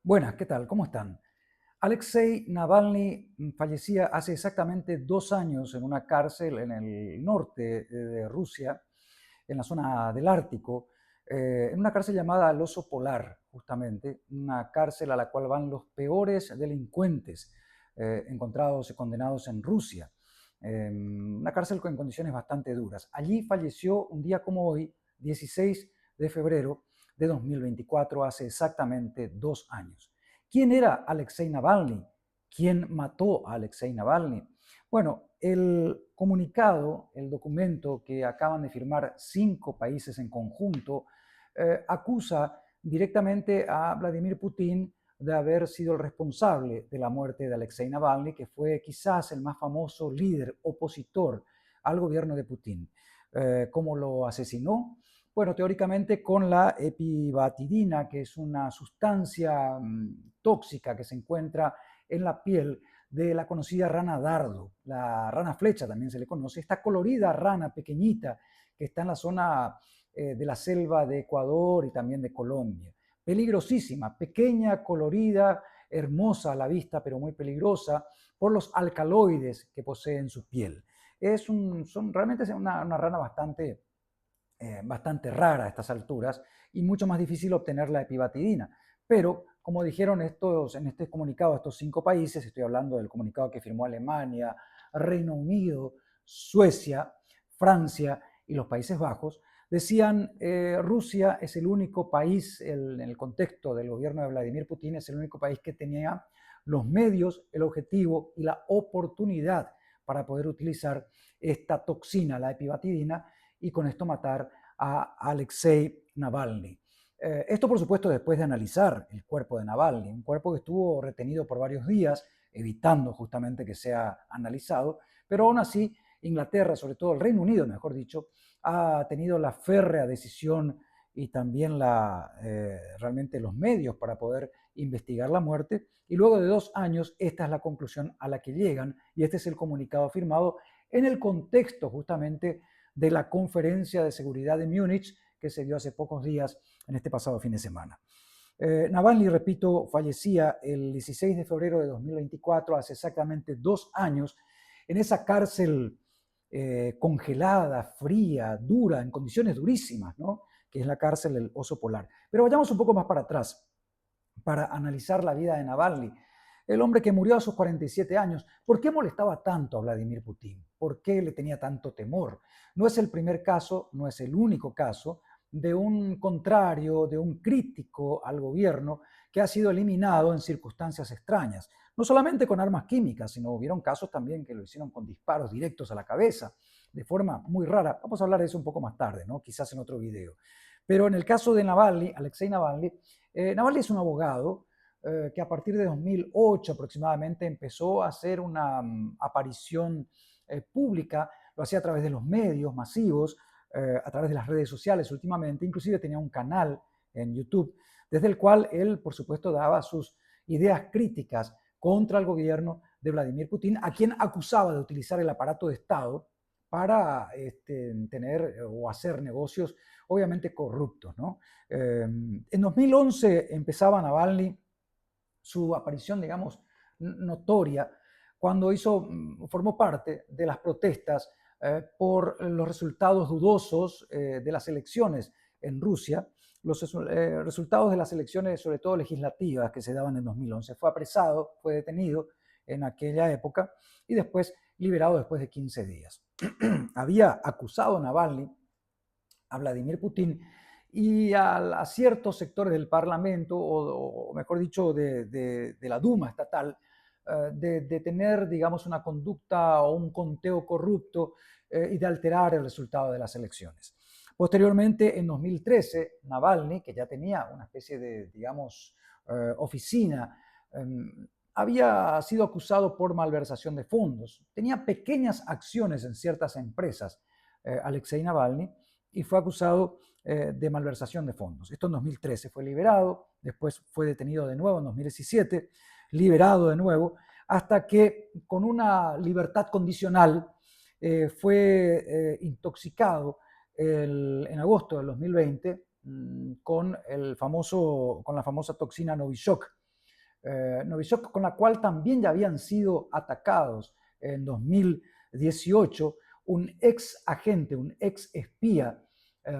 Buenas, ¿qué tal? ¿Cómo están? Alexei Navalny fallecía hace exactamente 2 años en una cárcel en el norte de Rusia, en la zona del Ártico, en una cárcel llamada El Oso Polar, justamente, una cárcel a la cual van los peores delincuentes encontrados y condenados en Rusia. Una cárcel con condiciones bastante duras. Allí falleció un día como hoy, 16 de febrero de 2024, hace exactamente 2 años. ¿Quién era Alexei Navalny? ¿Quién mató a Alexei Navalny? Bueno, el comunicado, el documento que acaban de firmar 5 países en conjunto, acusa directamente a Vladimir Putin de haber sido el responsable de la muerte de Alexei Navalny, que fue quizás el más famoso líder opositor al gobierno de Putin. ¿Cómo lo asesinó? Bueno, teóricamente con la epibatidina, que es una sustancia tóxica que se encuentra en la piel de la conocida rana dardo, la rana flecha también se le conoce, esta colorida rana pequeñita que está en la zona de la selva de Ecuador y también de Colombia. Peligrosísima, pequeña, colorida, hermosa a la vista, pero muy peligrosa por los alcaloides que posee en su piel. Realmente es una rana bastante rara a estas alturas y mucho más difícil obtener la epibatidina. Pero, como dijeron en este comunicado, estos 5 países, estoy hablando del comunicado que firmó Alemania, Reino Unido, Suecia, Francia y los Países Bajos, decían Rusia es el único país, en el contexto del gobierno de Vladimir Putin, es el único país que tenía los medios, el objetivo y la oportunidad para poder utilizar esta toxina, la epibatidina, y con esto matar a Alexei Navalny. Esto, por supuesto, después de analizar el cuerpo de Navalny, un cuerpo que estuvo retenido por varios días, evitando justamente que sea analizado, pero aún así Inglaterra, sobre todo el Reino Unido, mejor dicho, ha tenido la férrea decisión y también realmente los medios para poder investigar la muerte. Y luego de 2 años, esta es la conclusión a la que llegan y este es el comunicado firmado en el contexto justamente de la conferencia de seguridad de Múnich que se dio hace pocos días en este pasado fin de semana. Navalny, repito, fallecía el 16 de febrero de 2024, hace exactamente 2 años, en esa cárcel congelada, fría, dura, en condiciones durísimas, ¿no? Que es la cárcel del Oso Polar. Pero vayamos un poco más para atrás para analizar la vida de Navalny, el hombre que murió a sus 47 años. ¿Por qué molestaba tanto a Vladimir Putin? ¿Por qué le tenía tanto temor? No es el primer caso, no es el único caso de un contrario, de un crítico al gobierno que ha sido eliminado en circunstancias extrañas. No solamente con armas químicas, sino hubieron casos también que lo hicieron con disparos directos a la cabeza, de forma muy rara. Vamos a hablar de eso un poco más tarde, ¿no? Quizás en otro video. Pero en el caso de Navalny, Alexei Navalny, Navalny es un abogado que a partir de 2008 aproximadamente empezó a hacer una aparición pública, lo hacía a través de los medios masivos, a través de las redes sociales últimamente, inclusive tenía un canal en YouTube, desde el cual él, por supuesto, daba sus ideas críticas contra el gobierno de Vladimir Putin, a quien acusaba de utilizar el aparato de Estado para tener o hacer negocios obviamente corruptos, ¿no? En 2011 empezaba Navalny su aparición, digamos, notoria, cuando formó parte de las protestas por los resultados dudosos de las elecciones en Rusia, los resultados de las elecciones, sobre todo legislativas, que se daban en 2011. Fue apresado, fue detenido en aquella época y después liberado después de 15 días. Había acusado a Navalny, a Vladimir Putin y a ciertos sectores del Parlamento, o mejor dicho, de la Duma estatal, de tener, digamos, una conducta o un conteo corrupto y de alterar el resultado de las elecciones. Posteriormente, en 2013, Navalny, que ya tenía una especie de, digamos, oficina, había sido acusado por malversación de fondos. Tenía pequeñas acciones en ciertas empresas, Alexei Navalny, y fue acusado de malversación de fondos. Esto en 2013 fue liberado, después fue detenido de nuevo en 2017, liberado de nuevo, hasta que con una libertad condicional fue intoxicado en agosto del 2020 con la famosa toxina Novichok. Novichok, con la cual también ya habían sido atacados en 2018 un ex agente, un ex espía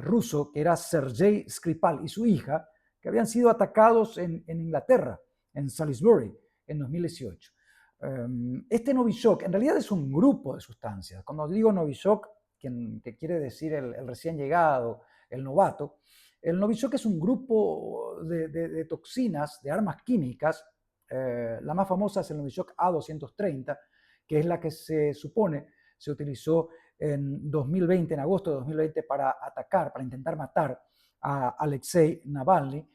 ruso, que era Sergei Skripal, y su hija, que habían sido atacados en Inglaterra, en Salisbury, en 2018. Este Novichok en realidad es un grupo de sustancias. Cuando digo Novichok, que quiere decir el recién llegado, el novato, el Novichok es un grupo de toxinas, de armas químicas. La más famosa es el Novichok A230, que es la que se supone se utilizó en 2020, en agosto de 2020, para atacar, para intentar matar a Alexei Navalny.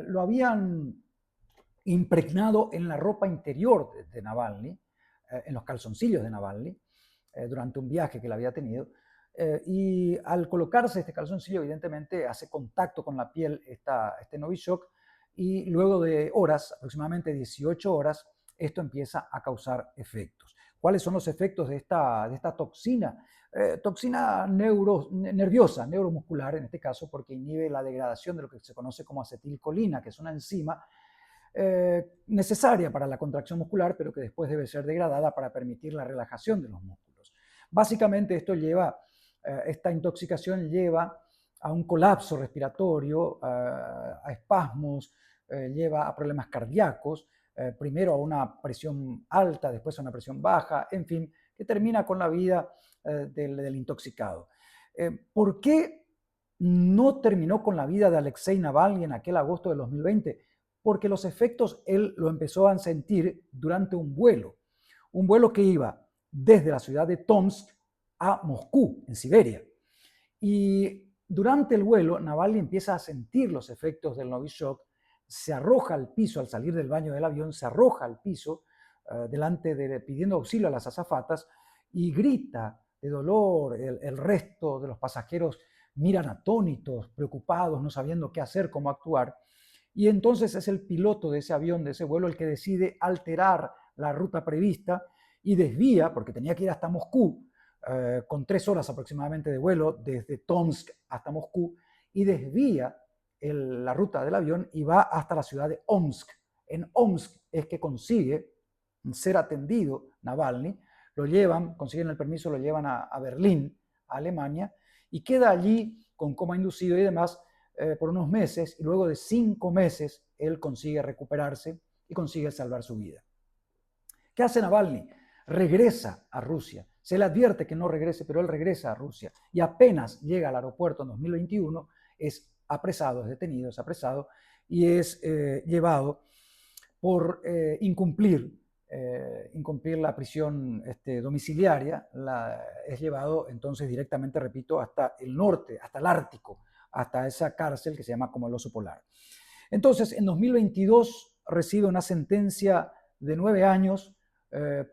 Lo habían impregnado en la ropa interior de Navalny, en los calzoncillos de Navalny, durante un viaje que él había tenido. Y al colocarse este calzoncillo, evidentemente hace contacto con la piel este Novichok, y luego de horas, aproximadamente 18 horas, esto empieza a causar efectos. ¿Cuáles son los efectos de esta toxina? Toxina nerviosa, neuromuscular en este caso, porque inhibe la degradación de lo que se conoce como acetilcolina, que es una enzima necesaria para la contracción muscular, pero que después debe ser degradada para permitir la relajación de los músculos. Básicamente esta intoxicación lleva a un colapso respiratorio, a espasmos, lleva a problemas cardíacos, primero a una presión alta, después a una presión baja, en fin, que termina con la vida del intoxicado. ¿Por qué no terminó con la vida de Alexei Navalny en aquel agosto de 2020? Porque los efectos él lo empezó a sentir durante un vuelo que iba desde la ciudad de Tomsk a Moscú, en Siberia. Y durante el vuelo, Navalny empieza a sentir los efectos del Novichok, se arroja al piso al salir del baño del avión, se arroja al piso pidiendo auxilio a las azafatas y grita de dolor. El resto de los pasajeros miran atónitos, preocupados, no sabiendo qué hacer, cómo actuar. Y entonces es el piloto de ese avión, de ese vuelo, el que decide alterar la ruta prevista y desvía, porque tenía que ir hasta Moscú, con 3 horas aproximadamente de vuelo desde Tomsk hasta Moscú, y desvía la ruta del avión y va hasta la ciudad de Omsk. En Omsk es que consigue ser atendido Navalny, consiguen el permiso, lo llevan a Berlín, a Alemania, y queda allí con coma inducido y demás por unos meses, y luego de 5 meses él consigue recuperarse y consigue salvar su vida. ¿Qué hace Navalny? Regresa a Rusia. Se le advierte que no regrese, pero él regresa a Rusia, y apenas llega al aeropuerto en 2021 es apresado, es detenido, es apresado y es llevado por incumplir la prisión domiciliaria. Es llevado entonces directamente, repito, hasta el norte, hasta el Ártico, hasta esa cárcel que se llama como el oso polar. Entonces, en 2022 recibe una sentencia de 9 años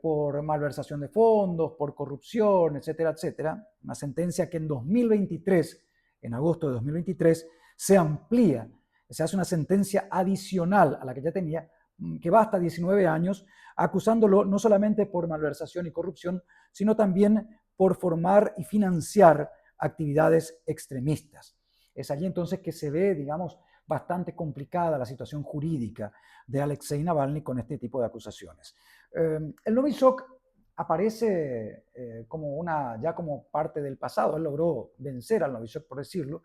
por malversación de fondos, por corrupción, etcétera, etcétera. Una sentencia que en 2023, en agosto de 2023, se amplía, se hace una sentencia adicional a la que ya tenía, que va hasta 19 años, acusándolo no solamente por malversación y corrupción, sino también por formar y financiar actividades extremistas. Es allí entonces que se ve, digamos, bastante complicada la situación jurídica de Alexei Navalny con este tipo de acusaciones. El Novichok aparece ya como parte del pasado. Él logró vencer al Novichok, por decirlo,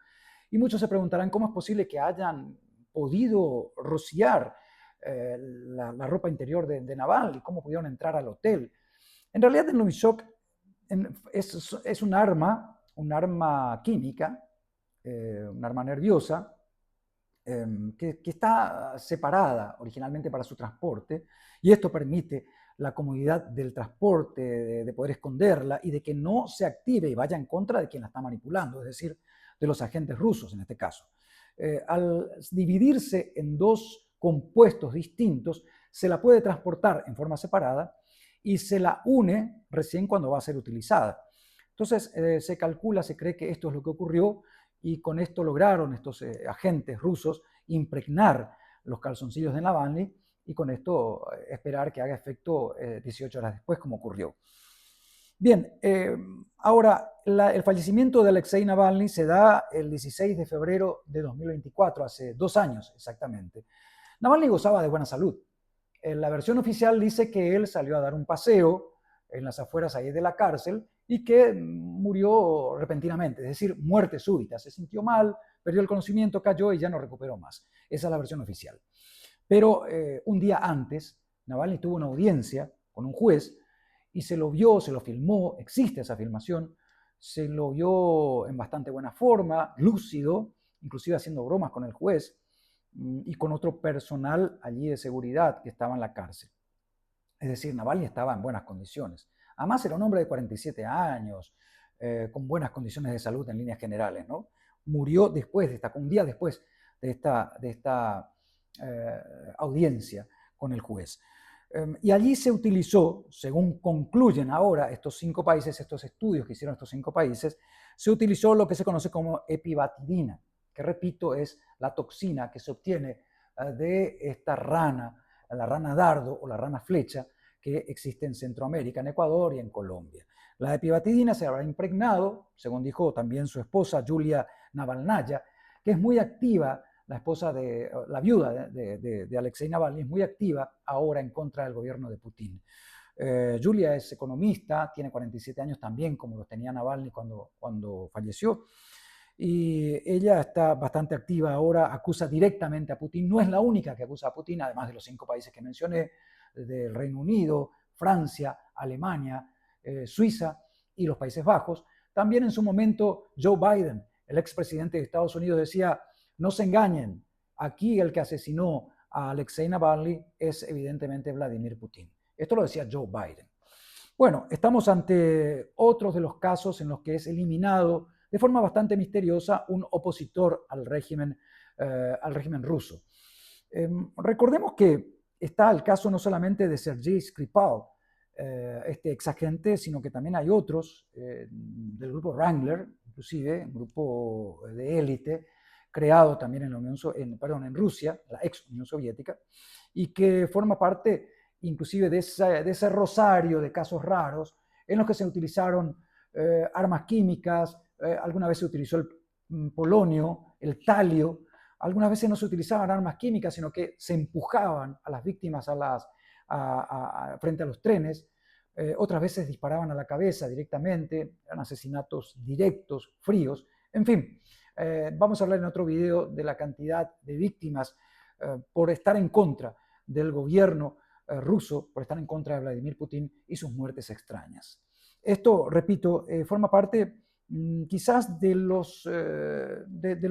y muchos se preguntarán cómo es posible que hayan podido rociar la ropa interior de Navalny, cómo pudieron entrar al hotel. En realidad el Novichok es un arma química, un arma nerviosa, que está separada originalmente para su transporte, y esto permite la comodidad del transporte, de poder esconderla y de que no se active y vaya en contra de quien la está manipulando, es decir, de los agentes rusos en este caso. Al dividirse en 2 compuestos distintos, se la puede transportar en forma separada y se la une recién cuando va a ser utilizada. Entonces se calcula, se cree que esto es lo que ocurrió, y con esto lograron estos agentes rusos impregnar los calzoncillos de Navalny y con esto esperar que haga efecto 18 horas después, como ocurrió. Bien, ahora el fallecimiento de Alexei Navalny se da el 16 de febrero de 2024, hace 2 años exactamente. Navalny gozaba de buena salud. La versión oficial dice que él salió a dar un paseo en las afueras ahí de la cárcel y que murió repentinamente, es decir, muerte súbita. Se sintió mal, perdió el conocimiento, cayó y ya no recuperó más. Esa es la versión oficial. Pero un día antes, Navalny tuvo una audiencia con un juez y se lo vio, se lo filmó, existe esa filmación, se lo vio en bastante buena forma, lúcido, inclusive haciendo bromas con el juez y con otro personal allí de seguridad que estaba en la cárcel. Es decir, Navalny estaba en buenas condiciones. Además, era un hombre de 47 años, con buenas condiciones de salud en líneas generales, ¿no? Murió después de un día después de esta audiencia con el juez. Y allí se utilizó, según concluyen ahora estos 5 países, estos estudios que hicieron estos 5 países, se utilizó lo que se conoce como epibatidina, que repito, es la toxina que se obtiene de esta rana, la rana dardo o la rana flecha, que existe en Centroamérica, en Ecuador y en Colombia. La epibatidina se habrá impregnado, según dijo también su esposa Yulia Navalnaya, que es muy activa, la viuda de Alexei Navalny, es muy activa ahora en contra del gobierno de Putin. Yulia es economista, tiene 47 años también, como los tenía Navalny cuando falleció, y ella está bastante activa ahora, acusa directamente a Putin, no es la única que acusa a Putin, además de los 5 países que mencioné, del Reino Unido, Francia, Alemania, Suiza y los Países Bajos. También en su momento Joe Biden, el expresidente de Estados Unidos, decía, no se engañen, aquí el que asesinó a Alexei Navalny es evidentemente Vladimir Putin. Esto lo decía Joe Biden. Bueno, estamos ante otros de los casos en los que es eliminado de forma bastante misteriosa un opositor al régimen ruso. Recordemos que está el caso no solamente de Sergei Skripal, este exagente, sino que también hay otros del grupo Wrangler, inclusive, un grupo de élite, creado también en Rusia, la ex Unión Soviética, y que forma parte inclusive de ese rosario de casos raros en los que se utilizaron armas químicas, alguna vez se utilizó el polonio, el talio, algunas veces no se utilizaban armas químicas, sino que se empujaban a las víctimas frente a los trenes, otras veces disparaban a la cabeza directamente, eran asesinatos directos, fríos, en fin. Vamos a hablar en otro video de la cantidad de víctimas por estar en contra del gobierno ruso, por estar en contra de Vladimir Putin y sus muertes extrañas. Esto, repito, forma parte quizás de lo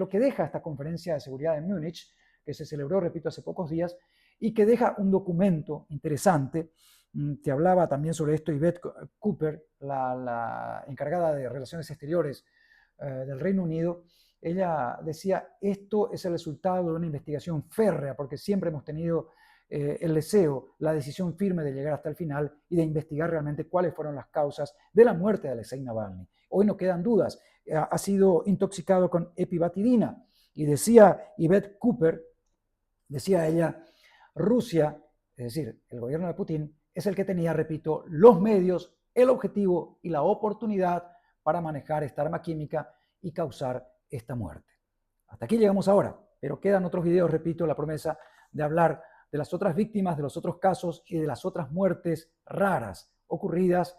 que deja esta conferencia de seguridad de Múnich, que se celebró, repito, hace pocos días, y que deja un documento interesante. Te hablaba también sobre esto Yvette Cooper, la encargada de Relaciones Exteriores del Reino Unido. Ella decía, esto es el resultado de una investigación férrea, porque siempre hemos tenido el deseo, la decisión firme de llegar hasta el final y de investigar realmente cuáles fueron las causas de la muerte de Alexei Navalny. Hoy no quedan dudas, ha sido intoxicado con epibatidina. Y decía Yvette Cooper, decía ella, Rusia, es decir, el gobierno de Putin, es el que tenía, repito, los medios, el objetivo y la oportunidad para manejar esta arma química y causar esta muerte. Hasta aquí llegamos ahora, pero quedan otros videos, repito, la promesa de hablar de las otras víctimas, de los otros casos y de las otras muertes raras ocurridas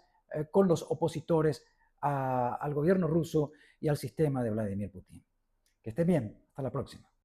con los opositores al gobierno ruso y al sistema de Vladimir Putin. Que estén bien, hasta la próxima.